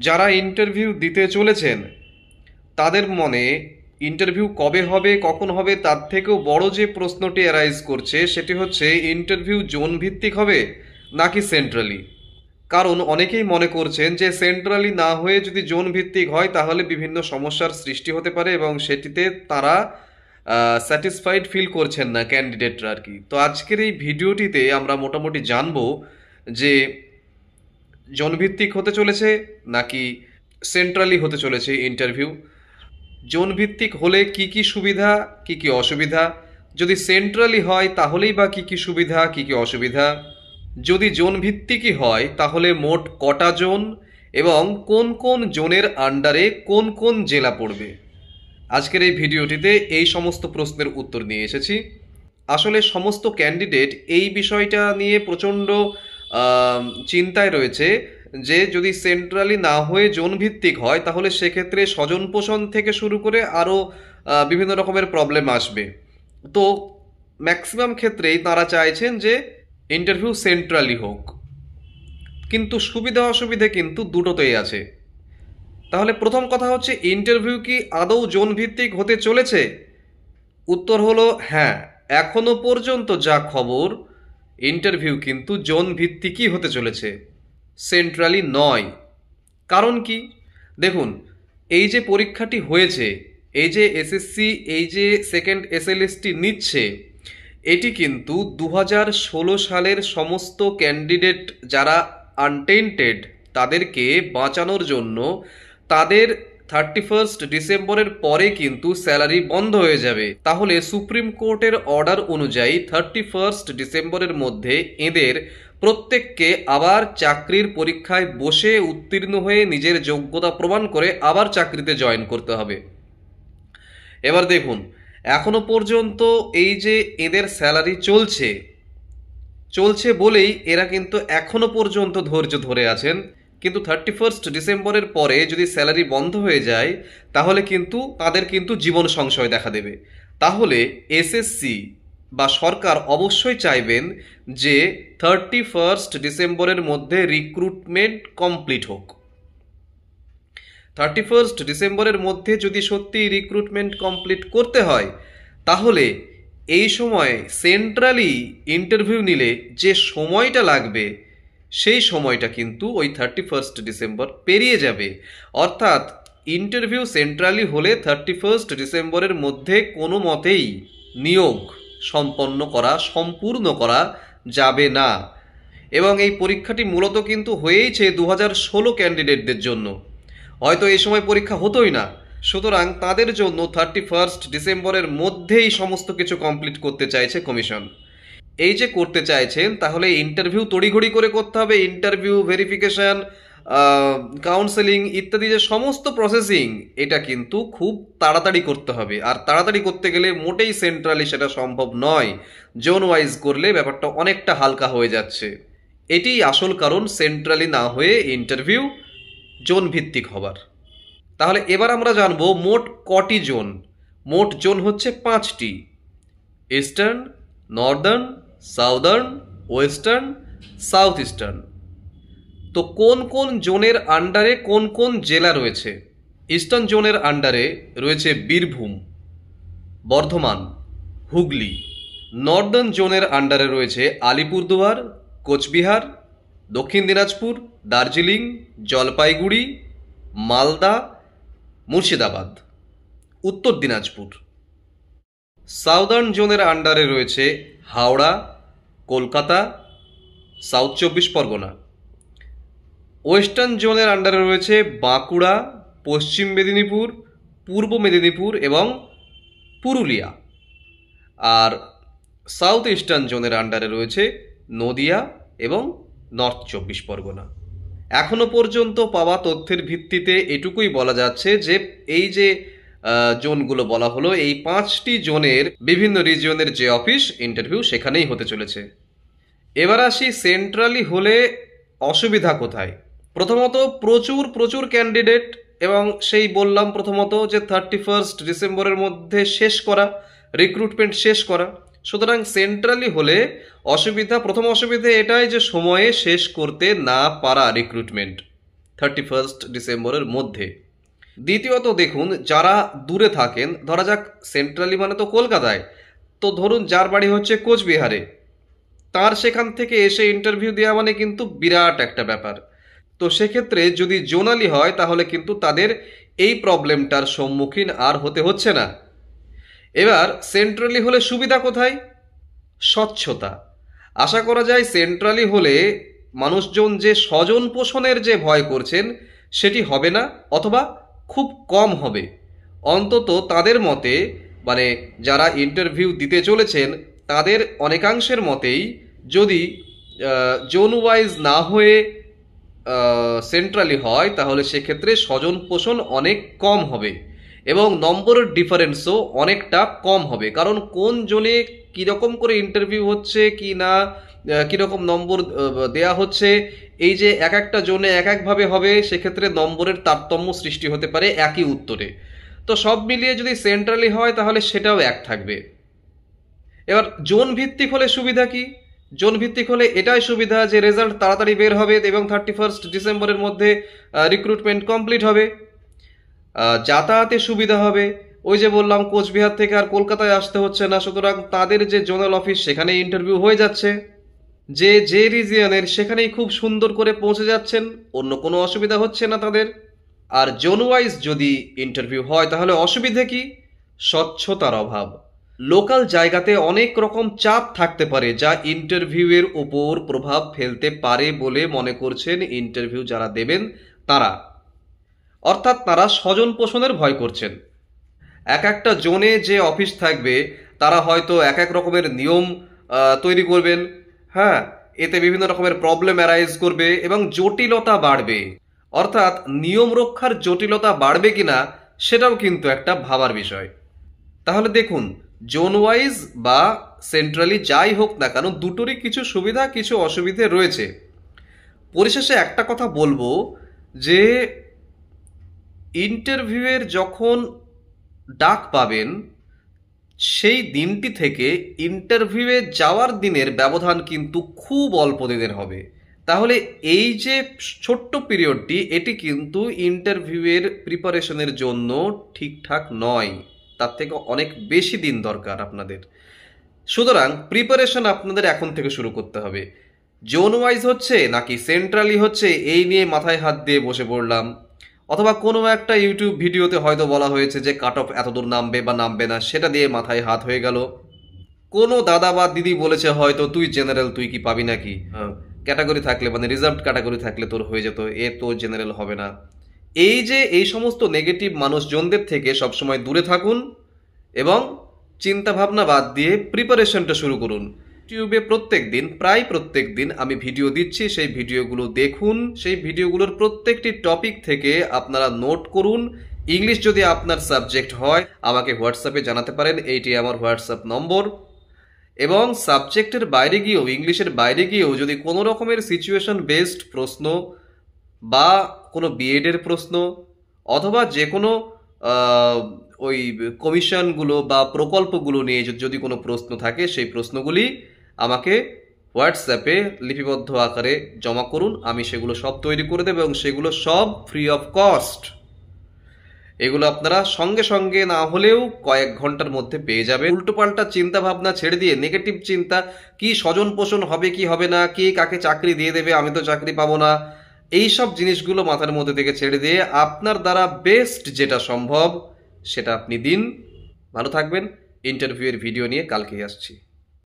যারা ইন্টারভিউ দিতে চলেছেন তাদের মনে ইন্টারভিউ কবে হবে কখন হবে তার থেকেও বড় যে প্রশ্নটি অ্যারাইজ করছে সেটি হচ্ছে ইন্টারভিউ জোন ভিত্তিক হবে নাকি সেন্ট্রালি। কারণ অনেকেই মনে করছেন যে সেন্ট্রালি না হয়ে যদি জোন ভিত্তিক হয় তাহলে বিভিন্ন সমস্যার সৃষ্টি হতে পারে এবং সেটিতে তারা স্যাটিসফাইড ফিল করছেন না ক্যান্ডিডেটরা আর কি। তো আজকের এই ভিডিওটিতে আমরা মোটামুটি জানবো যে জোন ভিত্তিক হতে চলেছে নাকি সেন্ট্রালি হতে চলেছে ইন্টারভিউ, জোন ভিত্তিক হলে কি কি সুবিধা কি কি অসুবিধা, যদি সেন্ট্রালি হয় তাহলেই বা কি কি সুবিধা কি কি অসুবিধা, যদি জোন ভিত্তিকই হয় তাহলে মোট কটা জোন এবং কোন কোন জোনের আন্ডারে কোন কোন জেলা পড়বে। আজকের এই ভিডিওটিতে এই সমস্ত প্রশ্নের উত্তর নিয়ে এসেছি। আসলে সমস্ত ক্যান্ডিডেট এই বিষয়টা নিয়ে প্রচণ্ড চিন্তায় রয়েছে যে যদি সেন্ট্রালি না হয়ে জোন ভিত্তিক হয় তাহলে সেক্ষেত্রে স্বজন পোষণ থেকে শুরু করে আরও বিভিন্ন রকমের প্রবলেম আসবে। তো ম্যাক্সিমাম ক্ষেত্রেই তারা চাইছেন যে ইন্টারভিউ সেন্ট্রালি হোক, কিন্তু সুবিধা অসুবিধে কিন্তু দুটোতেই আছে। তাহলে প্রথম কথা হচ্ছে ইন্টারভিউ কি আদৌ জোন ভিত্তিক হতে চলেছে? উত্তর হলো হ্যাঁ, এখনো পর্যন্ত যা খবর ইন্টারভিউ কিন্তু জোন ভিত্তিকই হতে চলেছে, সেন্ট্রালি নয়। কারণ কি দেখুন, এই যে পরীক্ষাটি হয়েছে, এই যে এসএসসি এই যে সেকেন্ড এসএলএসটি নিচ্ছে, এটি কিন্তু 2016 সালের সমস্ত ক্যান্ডিডেট যারা আনটেন্টেড তাদেরকে বাঁচানোর জন্য তাদের 31 ডিসেম্বরের পরে কিন্তু স্যালারি বন্ধ হয়ে যাবে। তাহলে সুপ্রিম কোর্টের অর্ডার অনুযায়ী 31 ডিসেম্বরের মধ্যে এদের প্রত্যেককে আবার চাকরির পরীক্ষায় বসে উত্তীর্ণ হয়ে নিজের যোগ্যতা প্রমাণ করে আবার চাকরিতে জয়েন করতে হবে। এবার দেখুন, এখনো পর্যন্ত এই যে এদের স্যালারি চলছে বলেই এরা কিন্তু এখনো পর্যন্ত ধৈর্য ধরে আছেন। কিন্তু 31 ডিসেম্বরের পরে যদি স্যালারি বন্ধ হয়ে যায় তাহলে কিন্তু তাদের কিন্তু জীবন সংশয় দেখা দেবে। তাহলে এসএসসি বা সরকার অবশ্যই চাইবেন যে 31 ডিসেম্বরের মধ্যে রিক্রুটমেন্ট কমপ্লিট হোক। 31 ডিসেম্বরের মধ্যে যদি সত্যি রিক্রুটমেন্ট কমপ্লিট করতে হয় তাহলে এই সময় সেন্ট্রালি ইন্টারভিউ নিলে যে সময়টা লাগবে সেই সময়টা কিন্তু ওই 31 ডিসেম্বর পেরিয়ে যাবে। অর্থাৎ ইন্টারভিউ সেন্ট্রালি হলে 31 ডিসেম্বরের মধ্যে কোনো মতেই নিয়োগ সম্পূর্ণ করা যাবে না। এবং এই পরীক্ষাটি মূলত কিন্তু হয়েইছে 2016 ক্যান্ডিডেটদের জন্য, হয়তো এই সময় পরীক্ষা হতোই না। সুতরাং তাদের জন্য 31 ডিসেম্বরের মধ্যেই সমস্ত কিছু কমপ্লিট করতে চাইছে কমিশন। এই যে করতে চাইছেন তাহলে ইন্টারভিউ তড়িঘড়ি করে করতে হবে, ইন্টারভিউ ভেরিফিকেশন কাউন্সেলিং ইত্যাদি যে সমস্ত প্রসেসিং এটা কিন্তু খুব তাড়াতাড়ি করতে হবে। আর তাড়াতাড়ি করতে গেলে মোটেই সেন্ট্রালি সেটা সম্ভব নয়, জোন ওয়াইজ করলে ব্যাপারটা অনেকটা হালকা হয়ে যাচ্ছে। এটিই আসল কারণ সেন্ট্রালি না হয়ে ইন্টারভিউ জোন ভিত্তিক হবার। তাহলে এবার আমরা জানবো মোট কটি জোন। মোট জোন হচ্ছে 5টি: eastern, Northern, southern, western, south eastern. তো কোন কোন জোনের আন্ডারে কোন কোন জেলা রয়েছে? ইস্টার্ন জোনের আন্ডারে রয়েছে বীরভূম, বর্ধমান, হুগলি। নর্দার্ন জোনের আন্ডারে রয়েছে আলিপুরদুয়ার, কোচবিহার, দক্ষিণ দিনাজপুর, দার্জিলিং, জলপাইগুড়ি, মালদা, মুর্শিদাবাদ, উত্তর দিনাজপুর। সাউদার্ন জোনের আন্ডারে রয়েছে হাওড়া, কলকাতা, সাউথ 24 পরগনা। ওয়েস্টার্ন জোনের আন্ডারে রয়েছে বাঁকুড়া, পশ্চিম মেদিনীপুর, পূর্ব মেদিনীপুর এবং পুরুলিয়া। আর সাউথ ইস্টার্ন জোনের আন্ডারে রয়েছে নদিয়া এবং নর্থ 24 পরগনা। এখনো পর্যন্ত পাওয়া তথ্যের ভিত্তিতে এটুকুই বলা যাচ্ছে যে এই যে জোনগুলো বলা হলো, এই 5টি জোনের বিভিন্ন রিজিয়নের যে অফিস ইন্টারভিউ সেখানেই হতে চলেছে। এবার আসি সেন্ট্রালি হলে অসুবিধা কোথায়। প্রথমত প্রচুর ক্যান্ডিডেট, এবং সেই বললাম প্রথমত যে 31 ডিসেম্বরের মধ্যে রিক্রুটমেন্ট শেষ করা। সুতরাং সেন্ট্রালি হলে প্রথম অসুবিধা এটাই যে সময়ে শেষ করতে না পারা রিক্রুটমেন্ট। ডিসেম্বরের মধ্যে। দ্বিতীয়ত দেখুন, যারা দূরে থাকেন, ধরা যাক সেন্ট্রালি মানে তো কলকাতায়, তো ধরুন যার বাড়ি হচ্ছে কোচবিহারে, তার সেখান থেকে এসে ইন্টারভিউ দেওয়া মানে কিন্তু বিরাট একটা ব্যাপার। তো সেক্ষেত্রে যদি জোনালি হয় তাহলে কিন্তু তাদের এই প্রবলেমটার সম্মুখীন আর হতে হচ্ছে না। এবার সেন্ট্রালি হলে সুবিধা কোথায়? স্বচ্ছতা। আশা করা যায় সেন্ট্রালি হলে মানুষজন যে স্বজন পোষণের যে ভয় করছেন সেটি হবে না, অথবা খুব কম হবে। অন্তত তাদের মতে, মানে যারা ইন্টারভিউ দিতে চলেছেন তাদের অনেকাংশের মতেই যদি জোন ওয়াইজ না হয়ে সেন্ট্রালি হয় তাহলে সেক্ষেত্রে স্বজন পোষণ অনেক কম হবে এবং নম্বরের ডিফারেন্সও অনেকটা কম হবে। কারণ কোন জোনে কীরকম করে ইন্টারভিউ হচ্ছে কি না, কীরকম নম্বর দেয়া হচ্ছে, এই যে এক একটা জোনে এক একভাবে হবে, সেক্ষেত্রে নম্বরের তারতম্য সৃষ্টি হতে পারে একই উত্তরে। তো সব মিলিয়ে যদি সেন্ট্রালি হয় তাহলে সেটাও এক থাকবে। এবার জোন ভিত্তিক হলে সুবিধা কি? জোন ভিত্তিক হলে এটাই সুবিধা যে রেজাল্ট তাড়াতাড়ি বের হবে এবং 31 ডিসেম্বরের মধ্যে রিক্রুটমেন্ট কমপ্লিট হবে। যাতায়াতে সুবিধা হবে, ওই যে বললাম কোচবিহার থেকে আর কলকাতায় আসতে হচ্ছে না, সুতরাং তাদের যে জোনাল অফিস সেখানে ইন্টারভিউ হয়ে যাচ্ছে, যে রিজিয়নের সেখানেই খুব সুন্দর করে পৌঁছে যাচ্ছেন, অন্য কোনো অসুবিধা হচ্ছে না তাদের। আর জোন ওয়াইজ যদি ইন্টারভিউ হয় তাহলে অসুবিধে কি? স্বচ্ছতার অভাব। লোকাল জায়গাতে অনেক রকম চাপ থাকতে পারে যা ইন্টারভিউয়ের ওপর প্রভাব ফেলতে পারে বলে মনে করছেন ইন্টারভিউ যারা দেবেন তারা। অর্থাৎ তারা স্বজন পোষণের ভয় করছেন। এক একটা জোনে যে অফিস থাকবে তারা হয়তো এক এক রকমের নিয়ম তৈরি করবেন, হ্যাঁ, এতে বিভিন্ন রকমের প্রবলেম অ্যারাইজ করবে এবং জটিলতা বাড়বে। অর্থাৎ নিয়ম রক্ষার জটিলতা বাড়বে কিনা সেটাও কিন্তু একটা ভাবার বিষয়। তাহলে দেখুন, জোন ওয়াইজ বা সেন্ট্রালি যাই হোক না কেন, দুটোরই কিছু সুবিধা কিছু অসুবিধে রয়েছে। পরিশেষে একটা কথা বলবো যে ইন্টারভিউয়ের যখন ডাক পাবেন সেই দিনটি থেকে ইন্টারভিউয়ে যাওয়ার দিনের ব্যবধান কিন্তু খুব অল্প দিনের হবে। তাহলে এই যে ছোট্ট পিরিয়ডটি, এটি কিন্তু ইন্টারভিউয়ের প্রিপারেশনের জন্য ঠিকঠাক নয়, তার থেকে অনেক বেশি দিন দরকার আপনাদের। সুতরাং প্রিপারেশন আপনাদের এখন থেকে শুরু করতে হবে। জোন ওয়াইজ হচ্ছে নাকি সেন্ট্রালি হচ্ছে এই নিয়ে মাথায় হাত দিয়ে বসে পড়লাম, অথবা কোনো একটা ইউটিউব ভিডিওতে হয়তো বলা হয়েছে যে কাট অফ এত দূর নামবে বা নামবে না, সেটা দিয়ে মাথায় হাত হয়ে গেল। কোনো দাদা বা দিদি বলেছে হয়তো তুই জেনারেল, তুই কি পাবি নাকি, ক্যাটাগরি থাকলে মানে রিজার্ভড ক্যাটাগরি থাকলে তোর হয়ে যেত, এ তো জেনারেল হবে না। এই যে এই সমস্ত নেগেটিভ মানুষজনদের থেকে সবসময় দূরে থাকুন এবং চিন্তা ভাবনা বাদ দিয়ে প্রিপারেশনটা শুরু করুন। ইউটিউবে প্রায় প্রত্যেক দিন আমি ভিডিও দিচ্ছি, সেই ভিডিওগুলো দেখুন। সেই ভিডিওগুলোর প্রত্যেকটি টপিক থেকে আপনারা নোট করুন। ইংলিশ যদি আপনার সাবজেক্ট হয় আমাকে হোয়াটসঅ্যাপে জানাতে পারেন, এইটি আমার হোয়াটসঅ্যাপ নম্বর। এবং সাবজেক্টের বাইরে গিয়েও, ইংলিশের বাইরে গিয়েও যদি কোনো রকমের সিচুয়েশন বেসড প্রশ্ন বা কোনো বিএডের প্রশ্ন অথবা যে কোনো ওই কমিশনগুলো বা প্রকল্পগুলো নিয়ে যদি কোনো প্রশ্ন থাকে, সেই প্রশ্নগুলি আমাকে হোয়াটসঅ্যাপে লিপিবদ্ধ আকারে জমা করুন। আমি সেগুলো সব তৈরি করে দেবো এবং সেগুলো সব ফ্রি অফ কস্ট। এগুলো আপনারা সঙ্গে সঙ্গে না হলেও কয়েক ঘন্টার মধ্যে পেয়ে যাবেন। উল্টোপাল্টা চিন্তা ভাবনা ছেড়ে দিয়ে নেগেটিভ চিন্তা, কি স্বজন পোষণ হবে কি হবে না, কে কাকে চাকরি দিয়ে দেবে, আমি তো চাকরি পাবো না, এই সব জিনিসগুলো মাথার মধ্যে থেকে ছেড়ে দিয়ে আপনার দ্বারা বেস্ট যেটা সম্ভব সেটা আপনি দিন। ভালো থাকবেন। ইন্টারভিউয়ের ভিডিও নিয়ে কালকেই আসছি।